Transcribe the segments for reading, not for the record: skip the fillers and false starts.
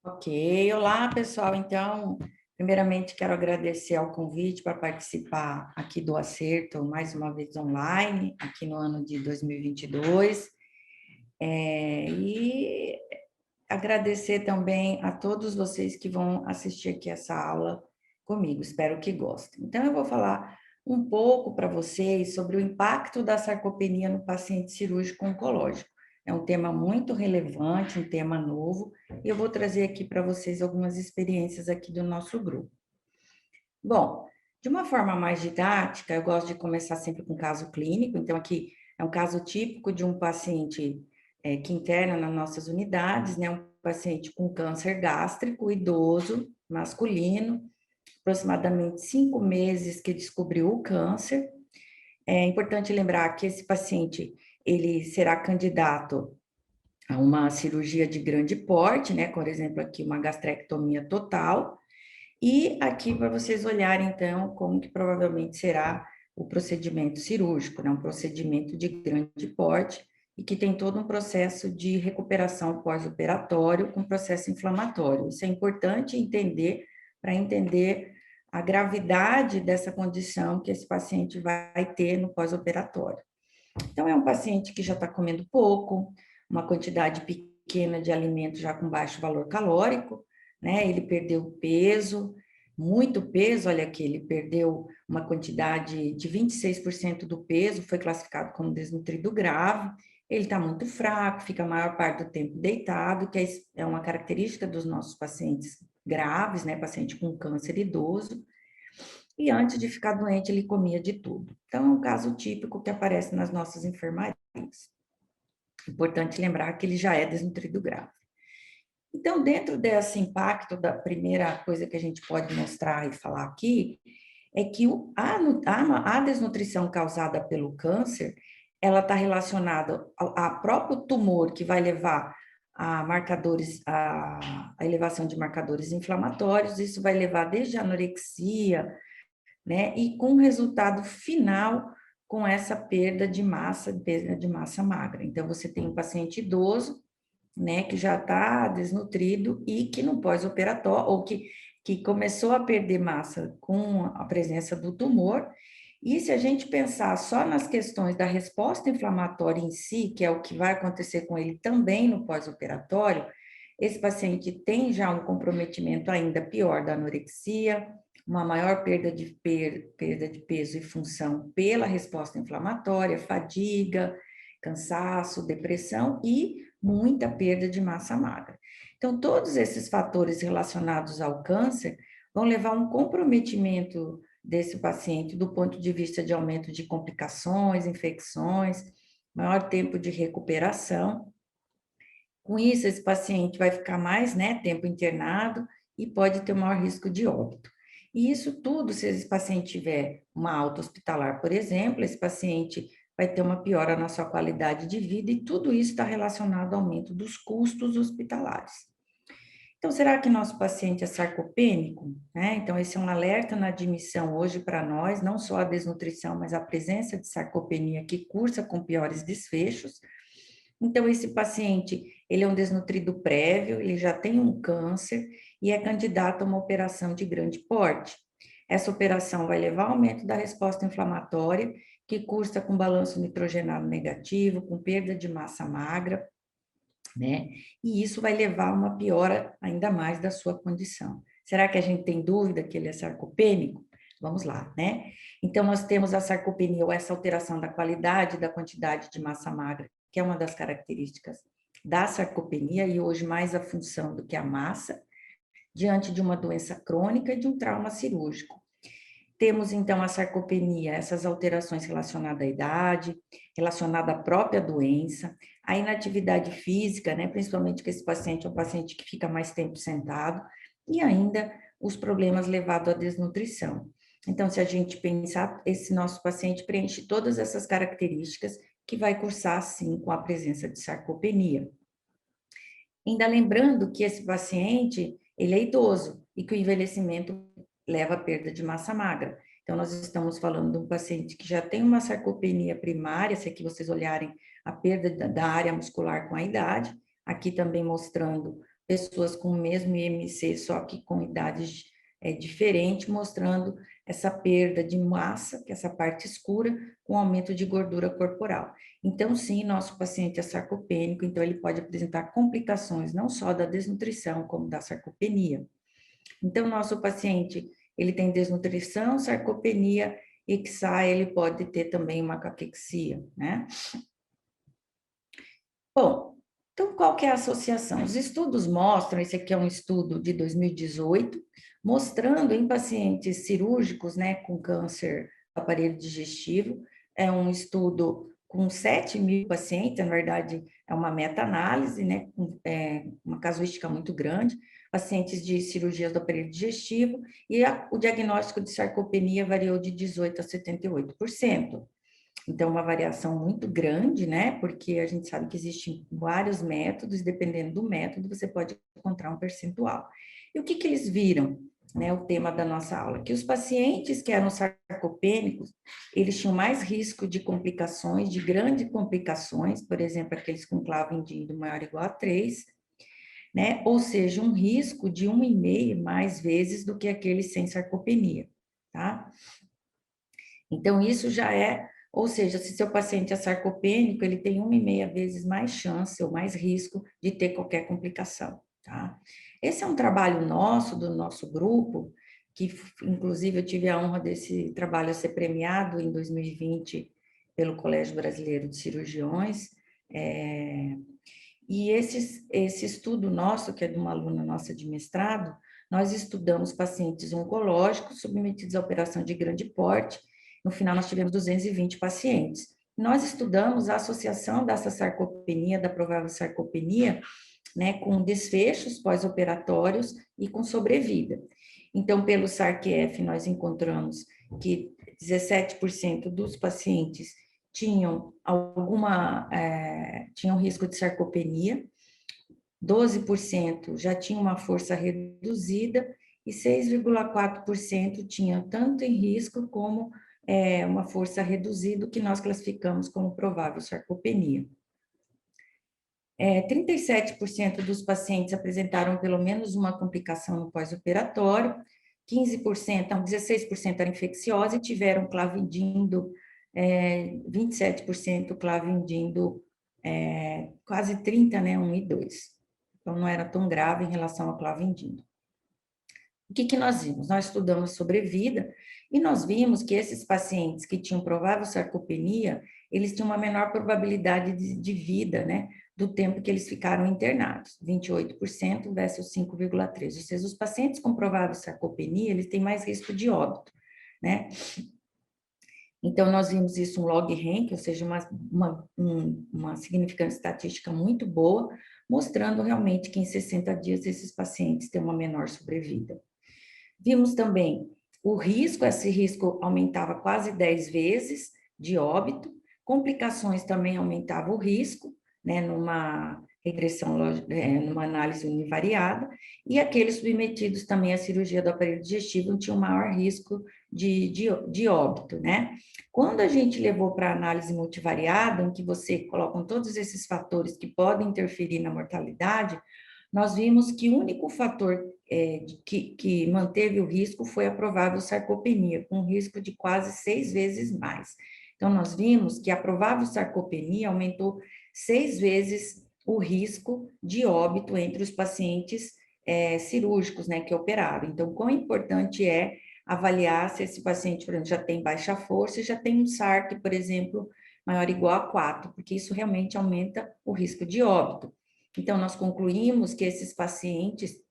Ok, olá pessoal. Então, primeiramente quero agradecer ao convite para participar aqui do Acerto, mais uma vez online, aqui no ano de 2022. E agradecer também a todos vocês que vão assistir aqui essa aula comigo, espero que gostem. Então, eu vou falar um pouco para vocês sobre o impacto da sarcopenia no paciente cirúrgico oncológico. É um tema muito relevante, um tema novo, e eu vou trazer aqui para vocês algumas experiências aqui do nosso grupo. Bom, de uma forma mais didática, eu gosto de começar sempre com caso clínico, então aqui é um caso típico de um paciente que interna nas nossas unidades, né? Um paciente com câncer gástrico, idoso, masculino, aproximadamente 5 meses que descobriu o câncer. É importante lembrar que esse paciente, ele será candidato a uma cirurgia de grande porte, né? Por exemplo, aqui uma gastrectomia total, e aqui para vocês olharem, então, como que provavelmente será o procedimento cirúrgico, né? Um procedimento de grande porte e que tem todo um processo de recuperação pós-operatório com processo inflamatório. Isso é importante entender para entender a gravidade dessa condição que esse paciente vai ter no pós-operatório. Então, é um paciente que já está comendo pouco, uma quantidade pequena de alimento já com baixo valor calórico, né? Ele perdeu peso, muito peso, olha aqui, ele perdeu uma quantidade de 26% do peso, foi classificado como desnutrido grave, ele está muito fraco, fica a maior parte do tempo deitado, que é uma característica dos nossos pacientes graves, né? Paciente com câncer idoso, e antes de ficar doente, ele comia de tudo. Então, é um caso típico que aparece nas nossas enfermarias. Importante lembrar que ele já é desnutrido grave. Então, dentro desse impacto, da primeira coisa que a gente pode mostrar e falar aqui, é que a desnutrição causada pelo câncer, ela está relacionada ao próprio tumor, que vai levar a elevação de marcadores inflamatórios, isso vai levar desde a anorexia, né? E com resultado final com essa perda de massa magra. Então, você tem um paciente idoso, né, que já está desnutrido e que no pós-operatório, ou que começou a perder massa com a presença do tumor. E se a gente pensar só nas questões da resposta inflamatória em si, que é o que vai acontecer com ele também no pós-operatório, esse paciente tem já um comprometimento ainda pior da anorexia, uma maior perda de peso e função pela resposta inflamatória, fadiga, cansaço, depressão e muita perda de massa magra. Então, todos esses fatores relacionados ao câncer vão levar a um comprometimento desse paciente do ponto de vista de aumento de complicações, infecções, maior tempo de recuperação. Com isso, esse paciente vai ficar mais, né, tempo internado e pode ter maior risco de óbito. E isso tudo, se esse paciente tiver uma alta hospitalar, por exemplo, esse paciente vai ter uma piora na sua qualidade de vida e tudo isso está relacionado ao aumento dos custos hospitalares. Então, será que nosso paciente é sarcopênico? Né? Então, esse é um alerta na admissão hoje para nós, não só a desnutrição, mas a presença de sarcopenia que cursa com piores desfechos. Então, esse paciente, ele é um desnutrido prévio, ele já tem um câncer e é candidato a uma operação de grande porte. Essa operação vai levar ao aumento da resposta inflamatória, que cursa com balanço nitrogenado negativo, com perda de massa magra, né? E isso vai levar a uma piora ainda mais da sua condição. Será que a gente tem dúvida que ele é sarcopênico? Vamos lá, né? Então, nós temos a sarcopenia, ou essa alteração da qualidade e da quantidade de massa magra, que é uma das características da sarcopenia, e hoje mais a função do que a massa, diante de uma doença crônica e de um trauma cirúrgico. Temos, então, a sarcopenia, essas alterações relacionadas à idade, relacionada à própria doença, a inatividade física, né, principalmente que esse paciente é um paciente que fica mais tempo sentado, e ainda os problemas levados à desnutrição. Então, se a gente pensar, esse nosso paciente preenche todas essas características que vai cursar, sim, com a presença de sarcopenia. Ainda lembrando que esse paciente, ele é idoso e que o envelhecimento leva à perda de massa magra. Então, nós estamos falando de um paciente que já tem uma sarcopenia primária, se aqui vocês olharem a perda da área muscular com a idade, aqui também mostrando pessoas com o mesmo IMC, só que com idades diferentes, mostrando essa perda de massa, que é essa parte escura, com aumento de gordura corporal. Então, sim, nosso paciente é sarcopênico, então ele pode apresentar complicações não só da desnutrição, como da sarcopenia. Então, nosso paciente, ele tem desnutrição, sarcopenia, ICSA, ele pode ter também uma caquexia, né? Bom, então qual que é a associação? Os estudos mostram, esse aqui é um estudo de 2018, mostrando em pacientes cirúrgicos, né, com câncer do aparelho digestivo, é um estudo com 7.000 pacientes, na verdade é uma meta-análise, né, uma casuística muito grande, pacientes de cirurgias do aparelho digestivo, e o diagnóstico de sarcopenia variou de 18% a 78%. Então, uma variação muito grande, né? Porque a gente sabe que existem vários métodos, dependendo do método, você pode encontrar um percentual. E o que que eles viram, né? O tema da nossa aula, que os pacientes que eram sarcopênicos, eles tinham mais risco de complicações, de grandes complicações, por exemplo, aqueles com clavo indígeno maior ou igual a 3, né? Ou seja, um risco de 1,5 mais vezes do que aqueles sem sarcopenia, tá? Então, isso já é, ou seja, se seu paciente é sarcopênico, ele tem 1,5 vezes mais chance ou mais risco de ter qualquer complicação, tá? Esse é um trabalho nosso, do nosso grupo, que inclusive eu tive a honra desse trabalho ser premiado em 2020 pelo Colégio Brasileiro de Cirurgiões, e esse estudo nosso, que é de uma aluna nossa de mestrado, nós estudamos pacientes oncológicos submetidos à operação de grande porte. No final, nós tivemos 220 pacientes. Nós estudamos a associação dessa sarcopenia, da provável sarcopenia, né, com desfechos pós-operatórios e com sobrevida. Então, pelo SARC-F, nós encontramos que 17% dos pacientes tinham risco de sarcopenia, 12% já tinham uma força reduzida e 6,4% tinham tanto em risco como uma força reduzida, que nós classificamos como provável sarcopenia. 37% dos pacientes apresentaram pelo menos uma complicação no pós-operatório, 15%, não, 16% era infecciosa e tiveram clavidindo, 27% clavidindo, quase 30%, né, 1 e 2. Então, não era tão grave em relação ao clavidindo. O que que nós vimos? Nós estudamos sobrevida e nós vimos que esses pacientes que tinham provável sarcopenia, eles tinham uma menor probabilidade de vida, né, do tempo que eles ficaram internados, 28% versus 5,3%. Ou seja, os pacientes com provável sarcopenia, eles têm mais risco de óbito, né? Então, nós vimos isso um log rank, ou seja, uma significância estatística muito boa, mostrando realmente que em 60 dias esses pacientes têm uma menor sobrevida. Vimos também o risco, esse risco aumentava quase 10 vezes de óbito, complicações também aumentava o risco, né, numa regressão, numa análise univariada, e aqueles submetidos também à cirurgia do aparelho digestivo tinham maior risco de óbito, né? Quando a gente levou para análise multivariada, em que você coloca todos esses fatores que podem interferir na mortalidade, nós vimos que o único fator que manteve o risco foi a provável sarcopenia, com um risco de quase 6 vezes mais. Então, nós vimos que a provável sarcopenia aumentou 6 vezes o risco de óbito entre os pacientes cirúrgicos, né, que operaram. Então, quão importante é avaliar se esse paciente, por exemplo, já tem baixa força e já tem um SARC, por exemplo, maior ou igual a 4, porque isso realmente aumenta o risco de óbito. Então, nós concluímos que esses pacientes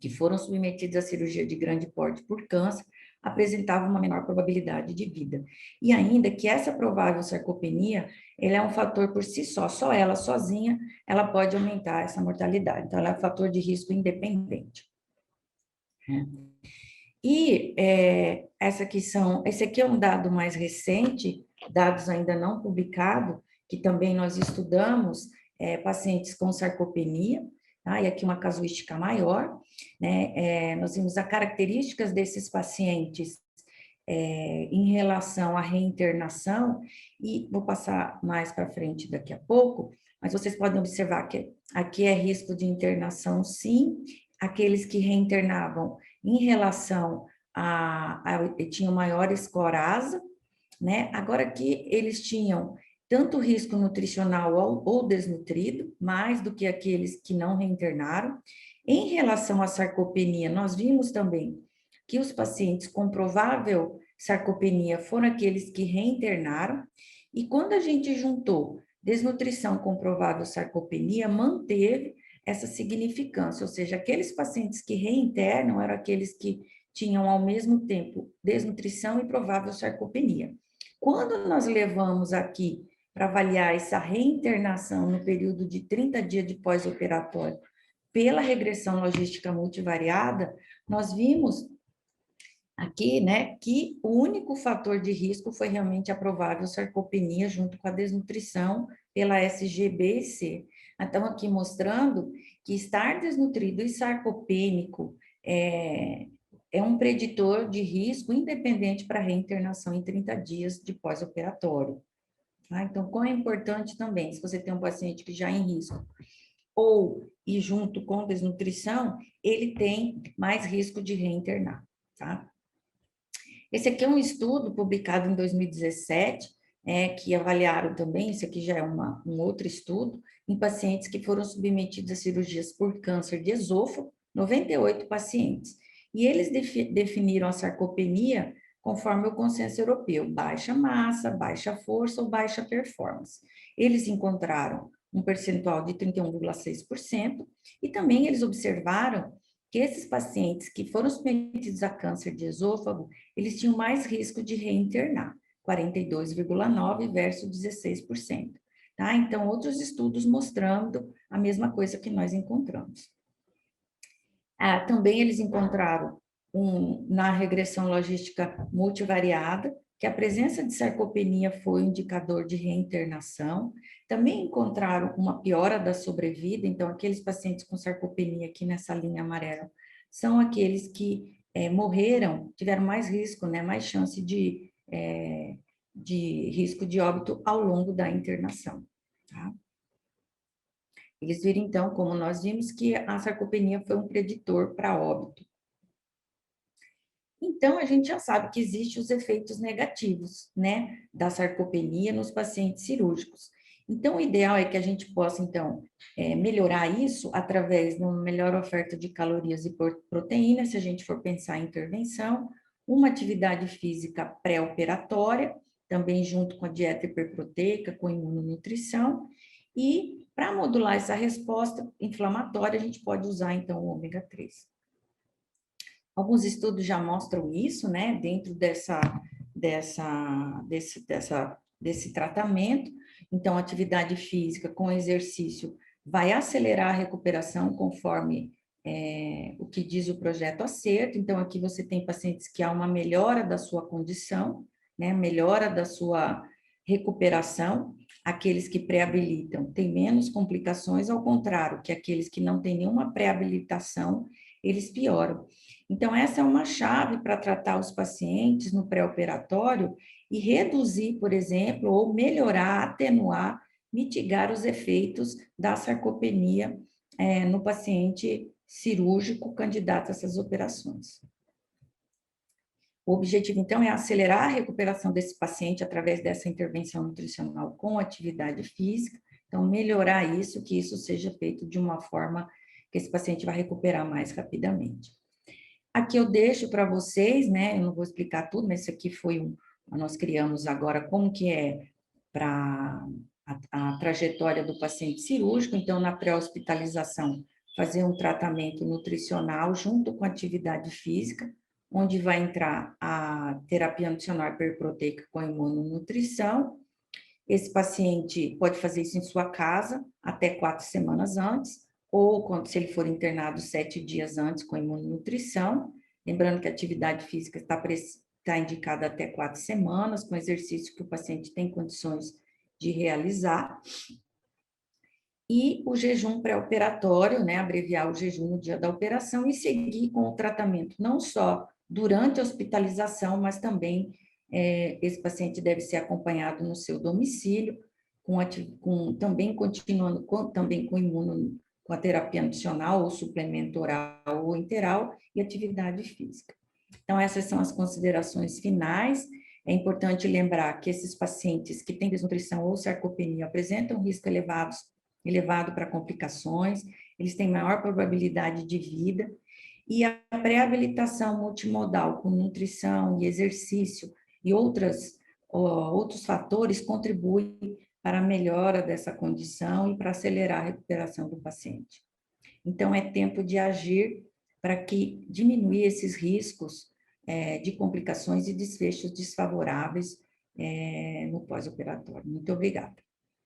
que foram submetidos à cirurgia de grande porte por câncer apresentavam uma menor probabilidade de vida. E ainda que essa provável sarcopenia, ela é um fator por si só ela sozinha, ela pode aumentar essa mortalidade. Então, ela é um fator de risco independente. E esse aqui é um dado mais recente, dados ainda não publicados, que também nós estudamos pacientes com sarcopenia, tá? E aqui uma casuística maior, né? Nós vimos as características desses pacientes em relação à reinternação, e vou passar mais para frente daqui a pouco, mas vocês podem observar que aqui é risco de internação, sim, aqueles que reinternavam em relação tinham maior score ASA, né? Agora aqui eles tinham tanto risco nutricional ou desnutrido, mais do que aqueles que não reinternaram. Em relação à sarcopenia, nós vimos também que os pacientes com provável sarcopenia foram aqueles que reinternaram, e quando a gente juntou desnutrição com provável sarcopenia, manteve essa significância, ou seja, aqueles pacientes que reinternam eram aqueles que tinham ao mesmo tempo desnutrição e provável sarcopenia. Quando nós levamos aqui para avaliar essa reinternação no período de 30 dias de pós-operatório pela regressão logística multivariada, nós vimos aqui, né, que o único fator de risco foi realmente a provável sarcopenia junto com a desnutrição pela SGB e C. Então, aqui mostrando que estar desnutrido e sarcopênico é um preditor de risco independente para reinternação em 30 dias de pós-operatório. Tá? Então, quão é importante também, se você tem um paciente que já é em risco, ou e junto com desnutrição, ele tem mais risco de reinternar, tá? Esse aqui é um estudo publicado em 2017, que avaliaram também, esse aqui já é um outro estudo, em pacientes que foram submetidos a cirurgias por câncer de esôfago, 98 pacientes. E eles definiram a sarcopenia conforme o consenso europeu, baixa massa, baixa força ou baixa performance. Eles encontraram um percentual de 31,6%, e também eles observaram que esses pacientes que foram submetidos a câncer de esôfago, eles tinham mais risco de reinternar, 42,9% versus 16%. Tá? Então, outros estudos mostrando a mesma coisa que nós encontramos. Também eles encontraram na regressão logística multivariada, que a presença de sarcopenia foi um indicador de reinternação. Também encontraram uma piora da sobrevida, então aqueles pacientes com sarcopenia aqui nessa linha amarela são aqueles que morreram, tiveram mais risco, né, mais chance de risco de óbito ao longo da internação. Tá? Eles viram, então, como nós vimos, que a sarcopenia foi um preditor para óbito. Então, a gente já sabe que existem os efeitos negativos, né, da sarcopenia nos pacientes cirúrgicos. Então, o ideal é que a gente possa, então, melhorar isso através de uma melhor oferta de calorias e proteínas, se a gente for pensar em intervenção, uma atividade física pré-operatória, também junto com a dieta hiperproteica, com imunonutrição, e para modular essa resposta inflamatória, a gente pode usar, então, o ômega 3. Alguns estudos já mostram isso, né, dentro desse tratamento. Então, atividade física com exercício vai acelerar a recuperação conforme o que diz o projeto Acerto. Então, aqui você tem pacientes que há uma melhora da sua condição, né, melhora da sua recuperação. Aqueles que pré-habilitam têm menos complicações, ao contrário, que aqueles que não têm nenhuma pré-habilitação, eles pioram. Então, essa é uma chave para tratar os pacientes no pré-operatório e reduzir, por exemplo, ou melhorar, atenuar, mitigar os efeitos da sarcopenia no paciente cirúrgico candidato a essas operações. O objetivo, então, é acelerar a recuperação desse paciente através dessa intervenção nutricional com atividade física, então, melhorar isso, que isso seja feito de uma forma que esse paciente vai recuperar mais rapidamente. Aqui eu deixo para vocês, né, eu não vou explicar tudo, mas isso aqui foi nós criamos agora como que é para a trajetória do paciente cirúrgico, então, na pré-hospitalização, fazer um tratamento nutricional junto com atividade física, onde vai entrar a terapia nutricional hiperproteica com imunonutrição. Esse paciente pode fazer isso em sua casa, até 4 semanas antes, ou quando, se ele for internado 7 dias antes com imunonutrição. Lembrando que a atividade física está indicada até 4 semanas, com exercício que o paciente tem condições de realizar. E o jejum pré-operatório, né, abreviar o jejum no dia da operação e seguir com o tratamento, não só durante a hospitalização, mas também esse paciente deve ser acompanhado no seu domicílio, também continuando também com a terapia nutricional, ou suplemento oral ou interal, e atividade física. Então, essas são as considerações finais. É importante lembrar que esses pacientes que têm desnutrição ou sarcopenia apresentam risco elevado para complicações, eles têm maior probabilidade de vida, e a pré-habilitação multimodal com nutrição e exercício e outros fatores contribuem para a melhora dessa condição e para acelerar a recuperação do paciente. Então, é tempo de agir para que diminuir esses riscos de complicações e desfechos desfavoráveis no pós-operatório. Muito obrigada.